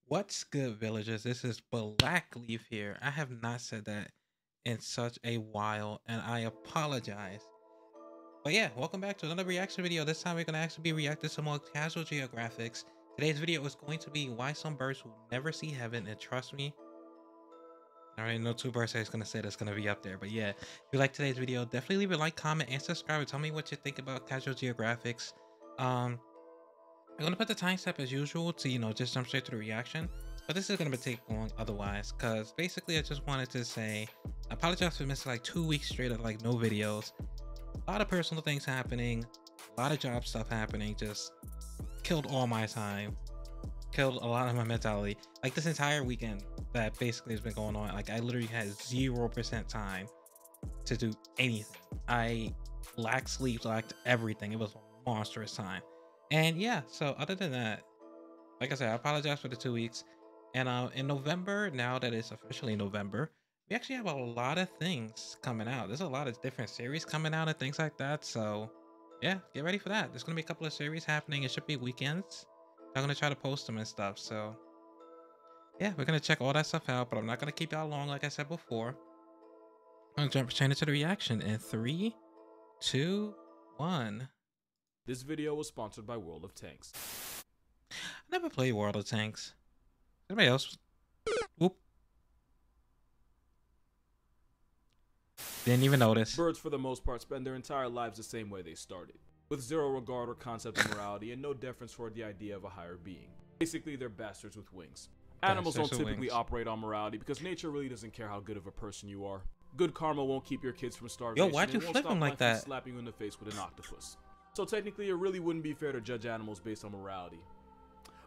What's good, villagers? This is Blackleaf here. I have not said that in such a while, and I apologize. But yeah, welcome back to another reaction video. This time we're going to actually be reacting to some more Casual Geographics. Today's video is going to be why some birds will never see heaven, and trust me, I already know two birds is going to say that's going to be up there. But yeah, if you like today's video, definitely leave a like, comment, and subscribe, and tell me what you think about Casual Geographics. I'm gonna put the timestamp as usual to, just jump straight to the reaction. But this is gonna take long otherwise, because basically I just wanted to say, I apologize for missing like 2 weeks straight of like no videos. A lot of personal things happening, a lot of job stuff happening, just killed all my time, killed a lot of my mentality. Like this entire weekend that basically has been going on, like I literally had 0% time to do anything. I lacked sleep, lacked everything. It was a monstrous time. And yeah, so other than that, like I said, I apologize for the 2 weeks. And in November, now that it's officially November, we actually have a lot of things coming out. There's a lot of different series coming out and things like that. So yeah, get ready for that. There's gonna be a couple of series happening. It should be weekends. I'm gonna try to post them and stuff. So yeah, we're gonna check all that stuff out, but I'm not gonna keep y'all long, like I said before. I'm gonna jump straight into the reaction in 3, 2, 1. This video was sponsored by World of Tanks. I never played World of Tanks. Anybody else? Whoop. Didn't even notice. Birds, for the most part, spend their entire lives the same way they started, with zero regard or concept of morality and no deference toward the idea of a higher being. Basically, they're bastards with wings. Animals don't typically operate on morality because nature really doesn't care how good of a person you are. Good karma won't keep your kids from starvation. Yo, why'd you flip him like that? Slapping you in the face with an octopus. So technically, it really wouldn't be fair to judge animals based on morality.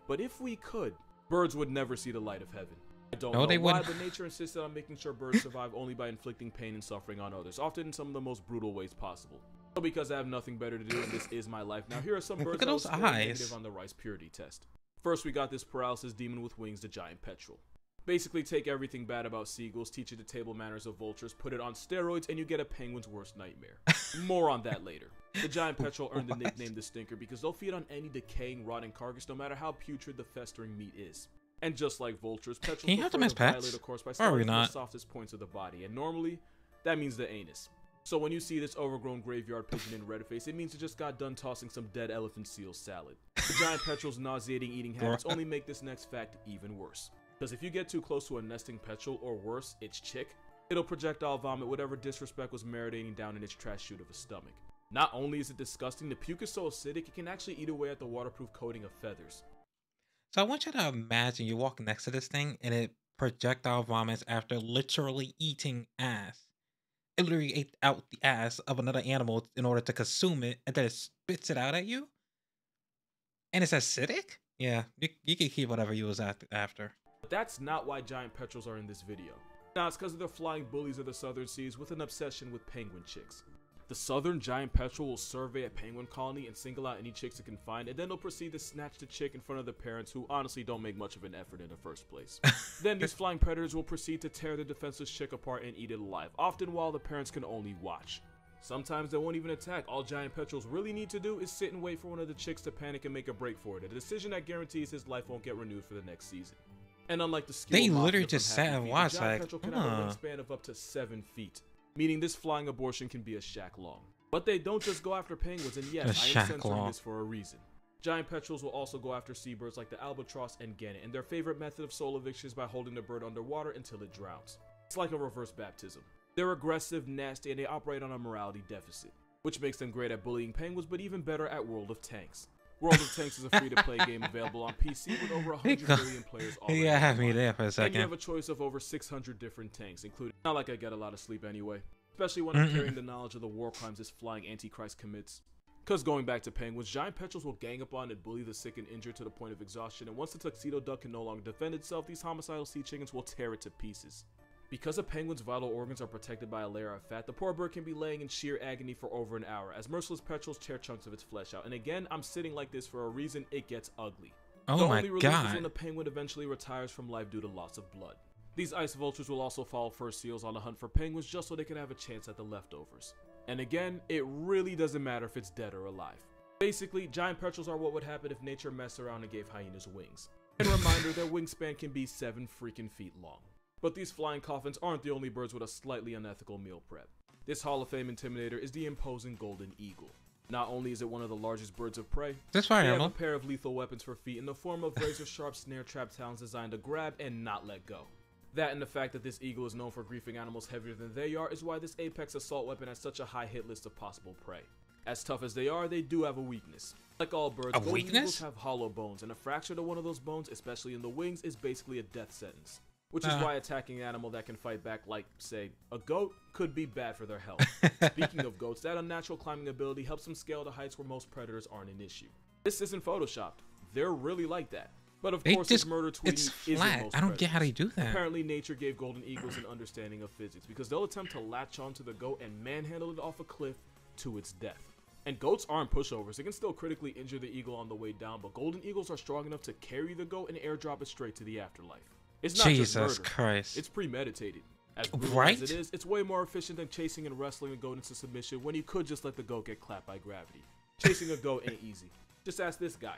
But if we could, birds would never see the light of heaven. I don't know why, but nature insisted on making sure birds survive only by inflicting pain and suffering on others, often in some of the most brutal ways possible. So because I have nothing better to do and this is my life, now here are some birds that will score negative on the Rice Purity test. First, we got this paralysis demon with wings, the giant petrel. Basically, take everything bad about seagulls, teach it the table manners of vultures, put it on steroids, and you get a penguin's worst nightmare. More on that later. The giant petrel earned the nickname the Stinker because they'll feed on any decaying, rotting carcass no matter how putrid the festering meat is. And just like vultures, petrels prefer to violate a course by starting from the softest points of the body, and normally, that means the anus. So when you see this overgrown graveyard pigeon in red face, it means it just got done tossing some dead elephant seal salad. The giant petrel's nauseating eating habits only make this next fact even worse. Because if you get too close to a nesting petrel, or worse, its chick, it'll projectile vomit whatever disrespect was marinating down in its trash chute of a stomach. Not only is it disgusting, the puke is so acidic it can actually eat away at the waterproof coating of feathers. So I want you to imagine you walk next to this thing and it projectile vomits after literally eating ass. It literally ate out the ass of another animal in order to consume it, and then it spits it out at you? And it's acidic? Yeah, you can keep whatever you was after. But that's not why giant petrels are in this video. Nah, it's because of the flying bullies of the southern seas with an obsession with penguin chicks. The southern giant petrel will survey a penguin colony and single out any chicks it can find, and then they'll proceed to snatch the chick in front of the parents, who honestly don't make much of an effort in the first place. Then these flying predators will proceed to tear the defenseless chick apart and eat it alive, often while the parents can only watch. Sometimes they won't even attack. All giant petrels really need to do is sit and wait for one of the chicks to panic and make a break for it, a decision that guarantees his life won't get renewed for the next season. And unlike the skill they literally just sat and watched, the giant petrel can have a wingspan of up to 7 feet, meaning this flying abortion can be a shack long. But they don't just go after penguins, and yes, I am censoring this for a reason. Giant petrels will also go after seabirds like the albatross and gannet, and their favorite method of soul eviction is by holding the bird underwater until it drowns. It's like a reverse baptism. They're aggressive, nasty, and they operate on a morality deficit, which makes them great at bullying penguins, but even better at World of Tanks. World of Tanks is a free-to-play game available on PC with over 100 million players already. Yeah, have me there for a second. And you have a choice of over 600 different tanks, including... Not like I get a lot of sleep anyway. Especially when I'm carrying the knowledge of the war crimes this flying Antichrist commits. Because going back to penguins, giant petrels will gang up on and bully the sick and injured to the point of exhaustion, and once the tuxedo duck can no longer defend itself, these homicidal sea chickens will tear it to pieces. Because a penguin's vital organs are protected by a layer of fat, the poor bird can be laying in sheer agony for over an hour, as merciless petrels tear chunks of its flesh out. And again, I'm sitting like this for a reason: it gets ugly. Oh the my only relief God. is when the penguin eventually retires from life due to loss of blood. These ice vultures will also follow fur seals on the hunt for penguins just so they can have a chance at the leftovers. And again, it really doesn't matter if it's dead or alive. Basically, giant petrels are what would happen if nature messed around and gave hyenas wings. And a reminder, their wingspan can be 7 freaking feet long. But these flying coffins aren't the only birds with a slightly unethical meal prep. This Hall of Fame intimidator is the imposing golden eagle. Not only is it one of the largest birds of prey, they have a pair of lethal weapons for feet in the form of razor-sharp snare trap talons designed to grab and not let go. That and the fact that this eagle is known for griefing animals heavier than they are is why this apex assault weapon has such a high hit list of possible prey. As tough as they are, they do have a weakness. Like all birds, golden eagles have hollow bones, and a fracture to one of those bones, especially in the wings, is basically a death sentence. Which is why attacking an animal that can fight back, like, say, a goat, could be bad for their health. Speaking of goats, that unnatural climbing ability helps them scale to heights where most predators aren't an issue. This isn't photoshopped. They're really like that. But of course, this murder tweeting isn't most I don't get how they do that. Apparently, nature gave golden eagles an understanding of physics, because they'll attempt to latch onto the goat and manhandle it off a cliff to its death. And goats aren't pushovers. They can still critically injure the eagle on the way down, but golden eagles are strong enough to carry the goat and airdrop it straight to the afterlife. It's not just murder. Christ. It's premeditated. As brutal as it is, it's way more efficient than chasing and wrestling a goat into submission when you could just let the goat get clapped by gravity. Chasing a goat ain't easy. Just ask this guy.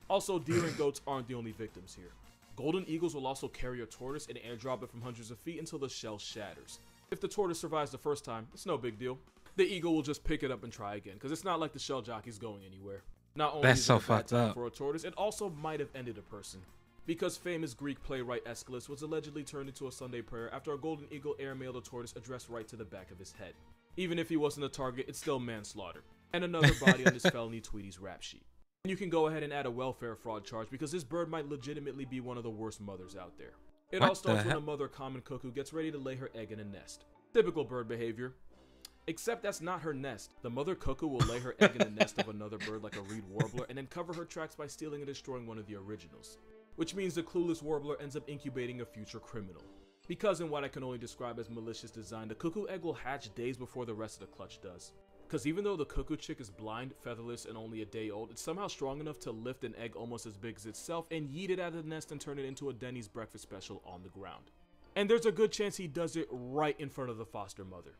Also, deer and goats aren't the only victims here. Golden eagles will also carry a tortoise and airdrop it from hundreds of feet until the shell shatters. If the tortoise survives the first time, it's no big deal. The eagle will just pick it up and try again, because it's not like the shell jockey's going anywhere. Not only is it a bad time for a tortoise, it also might have ended a person. Because famous Greek playwright Aeschylus was allegedly turned into a Sunday prayer after a golden eagle airmailed a tortoise addressed right to the back of his head. Even if he wasn't a target, it's still manslaughter. And another body on this felony Tweety's rap sheet. And you can go ahead and add a welfare fraud charge because this bird might legitimately be one of the worst mothers out there. It all starts when a mother common cuckoo gets ready to lay her egg in a nest. Typical bird behavior. Except that's not her nest. The mother cuckoo will lay her egg in the nest of another bird like a reed warbler and then cover her tracks by stealing and destroying one of the originals. Which means the clueless warbler ends up incubating a future criminal. Because in what I can only describe as malicious design, the cuckoo egg will hatch days before the rest of the clutch does. Because even though the cuckoo chick is blind, featherless, and only a day old, it's somehow strong enough to lift an egg almost as big as itself and yeet it out of the nest and turn it into a Denny's breakfast special on the ground. And there's a good chance he does it right in front of the foster mother.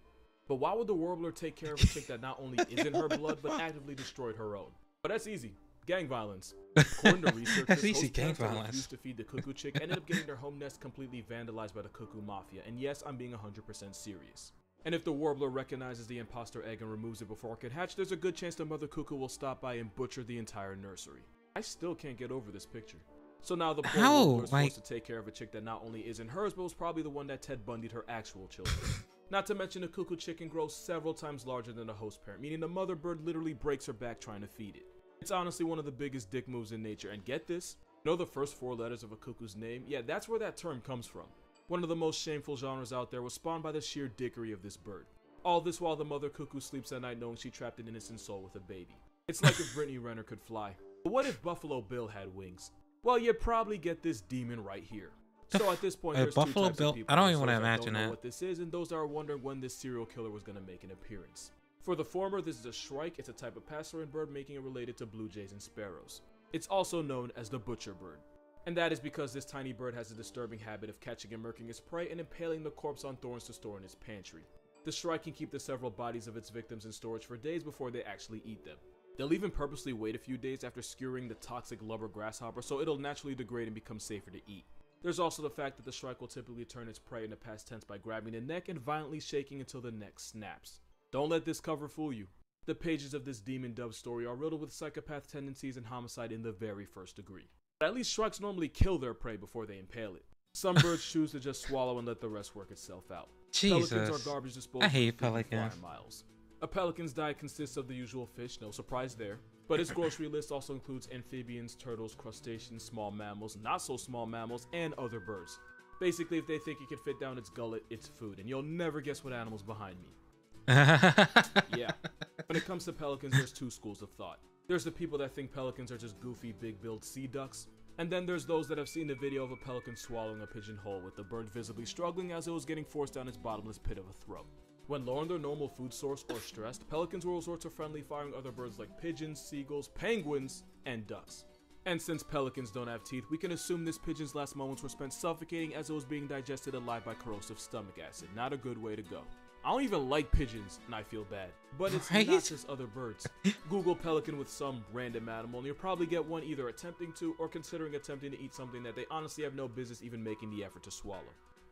But why would the warbler take care of a chick that not only isn't her blood, but actively destroyed her own? But that's easy. Gang violence. According to researchers, host parents that refused to feed the cuckoo chick ended up getting their home nest completely vandalized by the cuckoo mafia, and yes, I'm being 100% serious. And if the warbler recognizes the imposter egg and removes it before it can hatch, there's a good chance the mother cuckoo will stop by and butcher the entire nursery. I still can't get over this picture. So now the poor warbler is forced to take care of a chick that not only isn't hers, but was probably the one that Ted Bundy'd her actual children. Not to mention the cuckoo chicken grows several times larger than the host parent, meaning the mother bird literally breaks her back trying to feed it. It's honestly one of the biggest dick moves in nature, and get this, you know the first 4 letters of a cuckoo's name? Yeah, that's where that term comes from. One of the most shameful genres out there was spawned by the sheer dickery of this bird. All this while the mother cuckoo sleeps at night knowing she trapped an innocent soul with a baby. It's like if Brittany Renner could fly. But what if Buffalo Bill had wings? Well, you'd probably get this demon right here. So at this point, there's Buffalo 2 types Bill, of people. I don't even want to imagine don't know that. what this is, and those that are wondering when this serial killer was going to make an appearance. For the former, this is a shrike. It's a type of passerine bird, making it related to blue jays and sparrows. It's also known as the butcher bird. And that is because this tiny bird has a disturbing habit of catching and murking its prey and impaling the corpse on thorns to store in its pantry. The shrike can keep the several bodies of its victims in storage for days before they actually eat them. They'll even purposely wait a few days after skewering the toxic lubber grasshopper so it'll naturally degrade and become safer to eat. There's also the fact that the shrike will typically turn its prey into past tense by grabbing the neck and violently shaking until the neck snaps. Don't let this cover fool you. The pages of this demon dove story are riddled with psychopath tendencies and homicide in the very first degree. But at least shrikes normally kill their prey before they impale it. Some birds choose to just swallow and let the rest work itself out. Jesus. Pelicans are garbage disposal. I hate pelicans. Miles. A pelican's diet consists of the usual fish, no surprise there. But its grocery list also includes amphibians, turtles, crustaceans, small mammals, not so small mammals, and other birds. Basically, if they think it can fit down its gullet, it's food, and you'll never guess what animal's behind me. Yeah. When it comes to pelicans, there's 2 schools of thought. There's the people that think pelicans are just goofy, big-billed sea ducks, and then there's those that have seen the video of a pelican swallowing a pigeon whole with the bird visibly struggling as it was getting forced down its bottomless pit of a throat. When low on their normal food source or stressed, pelicans will resort to friendly firing other birds like pigeons, seagulls, penguins, and ducks. And since pelicans don't have teeth, we can assume this pigeon's last moments were spent suffocating as it was being digested alive by corrosive stomach acid. Not a good way to go. I don't even like pigeons, and I feel bad. But it's not just other birds. Google pelican with some random animal, and you'll probably get one either attempting to or considering attempting to eat something that they honestly have no business even making the effort to swallow.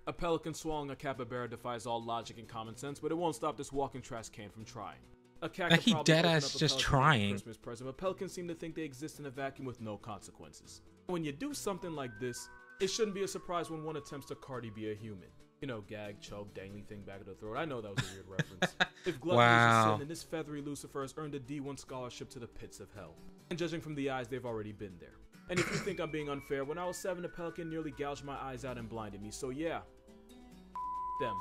A pelican swallowing a capybara defies all logic and common sense, but it won't stop this walking trash can from trying. A cat like he deadass just trying. Christmas present, but pelicans seem to think they exist in a vacuum with no consequences. When you do something like this, it shouldn't be a surprise when one attempts to Cardi be a human. You know, gag, choke, dangling thing back of the throat. I know that was a weird reference. If gluttony is a sin, then this feathery Lucifer has earned a D1 scholarship to the pits of hell. And judging from the eyes, they've already been there. And if you think I'm being unfair, when I was 7, a pelican nearly gouged my eyes out and blinded me. So yeah, them.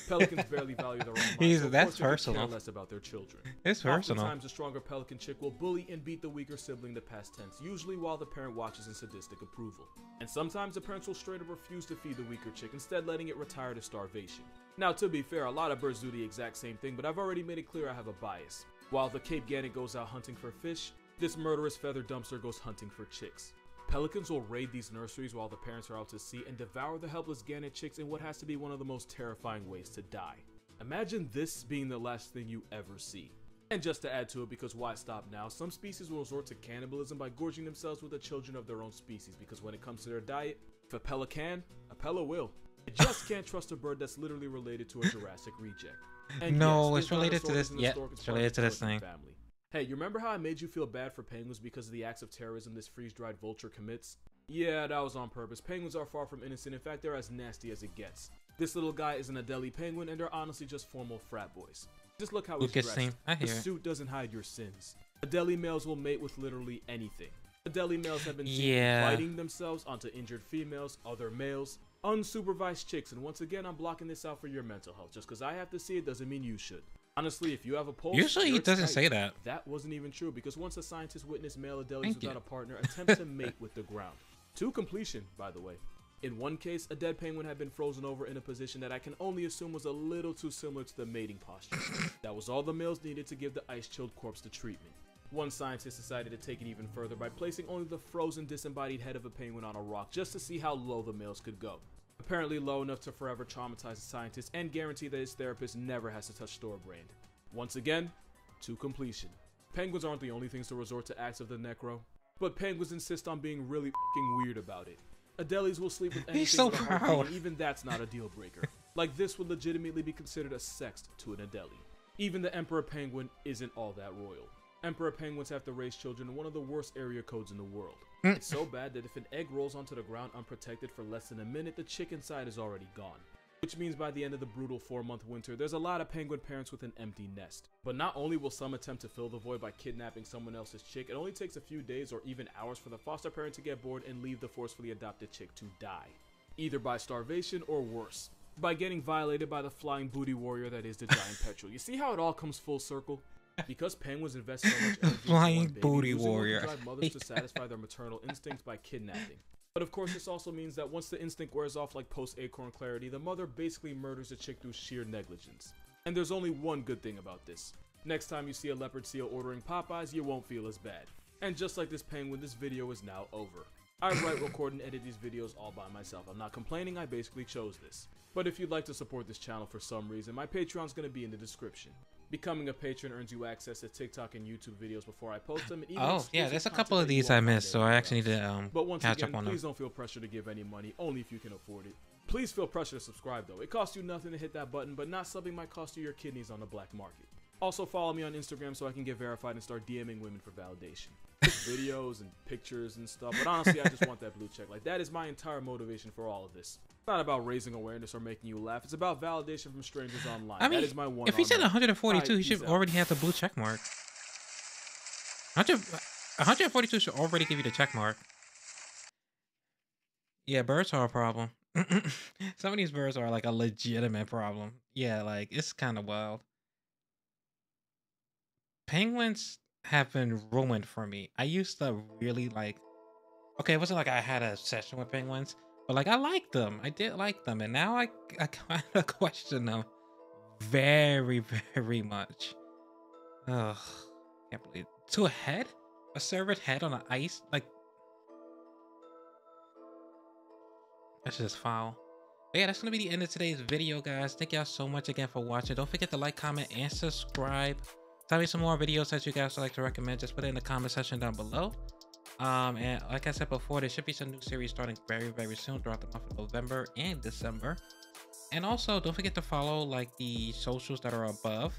Pelicans barely value their own lives, so that's personal. Care less about their children. It's personal. Oftentimes, a stronger pelican chick will bully and beat the weaker sibling, the past tense, usually while the parent watches in sadistic approval. And sometimes the parents will straight up refuse to feed the weaker chick, instead letting it retire to starvation. Now, to be fair, a lot of birds do the exact same thing, but I've already made it clear I have a bias. While the Cape Gannet goes out hunting for fish, this murderous feather dumpster goes hunting for chicks. Pelicans will raid these nurseries while the parents are out to sea and devour the helpless gannet chicks in what has to be one of the most terrifying ways to die. Imagine this being the last thing you ever see. And just to add to it, because why stop now, some species will resort to cannibalism by gorging themselves with the children of their own species, because when it comes to their diet, if a pella can, a pella will. You just can't trust a bird that's literally related to a Jurassic reject. And no, yes, it's related to this. Yeah, it's related to this thing. Family. Hey, you remember how I made you feel bad for penguins because of the acts of terrorism this freeze-dried vulture commits? Yeah, that was on purpose. Penguins are far from innocent. In fact, they're as nasty as it gets. This little guy is an Adelie penguin, and they're honestly just formal frat boys. Just look how he's dressed. The suit doesn't hide your sins. Adelie males will mate with literally anything. Adelie males have been seen fighting themselves onto injured females, other males, unsupervised chicks, and once again, I'm blocking this out for your mental health. Just because I have to see it doesn't mean you should. Honestly, if you have a pulse, usually he doesn't say that. That wasn't even true, because once a scientist witnessed male Adelies without a partner attempt to mate with the ground. To completion, by the way. In one case, a dead penguin had been frozen over in a position that I can only assume was a little too similar to the mating posture. That was all the males needed to give the ice-chilled corpse the treatment. One scientist decided to take it even further by placing only the frozen, disembodied head of a penguin on a rock just to see how low the males could go. Apparently low enough to forever traumatize the scientist and guarantee that his therapist never has to touch Storebrand. Once again, to completion. Penguins aren't the only things to resort to acts of the necro, but penguins insist on being really f***ing weird about it. Adelies will sleep with anything. He's so proud. And even that's not a deal breaker. Like, this would legitimately be considered a sext to an Adelie. Even the emperor penguin isn't all that royal. Emperor penguins have to raise children in one of the worst area codes in the world. It's so bad that if an egg rolls onto the ground unprotected for less than a minute, the chick inside is already gone. Which means by the end of the brutal 4-month winter, there's a lot of penguin parents with an empty nest. But not only will some attempt to fill the void by kidnapping someone else's chick, it only takes a few days or even hours for the foster parent to get bored and leave the forcefully adopted chick to die. Either by starvation or worse, by getting violated by the flying booty warrior that is the giant petrel. You see how it all comes full circle? Because penguins invest so much energy flying into booty warrior. Drive mothers to satisfy their maternal instincts by kidnapping. But of course, this also means that once the instinct wears off like post-acorn clarity, the mother basically murders the chick through sheer negligence. And there's only one good thing about this. Next time you see a leopard seal ordering Popeyes, you won't feel as bad. And just like this penguin, this video is now over. I write, record, and edit these videos all by myself. I'm not complaining, I basically chose this. But if you'd like to support this channel for some reason, my Patreon's gonna be in the description. Becoming a patron earns you access to TikTok and YouTube videos before I post them. And even yeah, there's a couple of these I missed, so I actually need to but once catch again, up on please them. don't feel pressure to give any money, only if you can afford it. Please feel pressure to subscribe though. It costs you nothing to hit that button, but not subbing might cost you your kidneys on the black market. Also follow me on Instagram so I can get verified and start DMing women for validation. Just videos and pictures and stuff, but honestly I just want that blue check. Like, that is my entire motivation for all of this. It's not about raising awareness or making you laugh. It's about validation from strangers online. I mean, that is my one. If he said 142, he should already have the blue check mark. 142 should already give you the check mark. Yeah, birds are a problem. Some of these birds are like a legitimate problem. Yeah, like, it's kind of wild. Penguins have been ruined for me. I used to really like, okay, it wasn't like I had a session with penguins, but like I liked them. I did like them, and now I kind of question them very, very much. Ugh, can't believe it. To a head, a servant head on an ice, like, that's just foul. But yeah, that's gonna be the end of today's video, guys. Thank y'all so much again for watching. Don't forget to like, comment, and subscribe. Tell me some more videos that you guys would like to recommend. Just put it in the comment section down below. And like I said before, there should be some new series starting very soon throughout the month of November and December. And also, don't forget to follow like the socials that are above.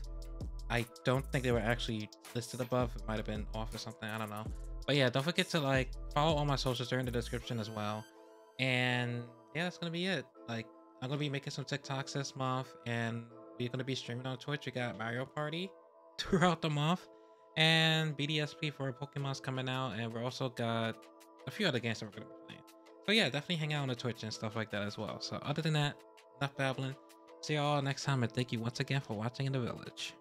I don't think they were actually listed above. It might have been off or something. I don't know. But yeah, don't forget to like follow all my socials. They're in the description as well. And yeah, that's gonna be it. Like, I'm gonna be making some TikToks this month, and we're gonna be streaming on Twitch. We got Mario Party throughout the month, and BDSP for Pokemon's coming out, and we're also got a few other games that we're gonna be playing. So yeah, definitely hang out on the Twitch and stuff like that as well. So other than that, enough babbling. See y'all next time, and thank you once again for watching in the village.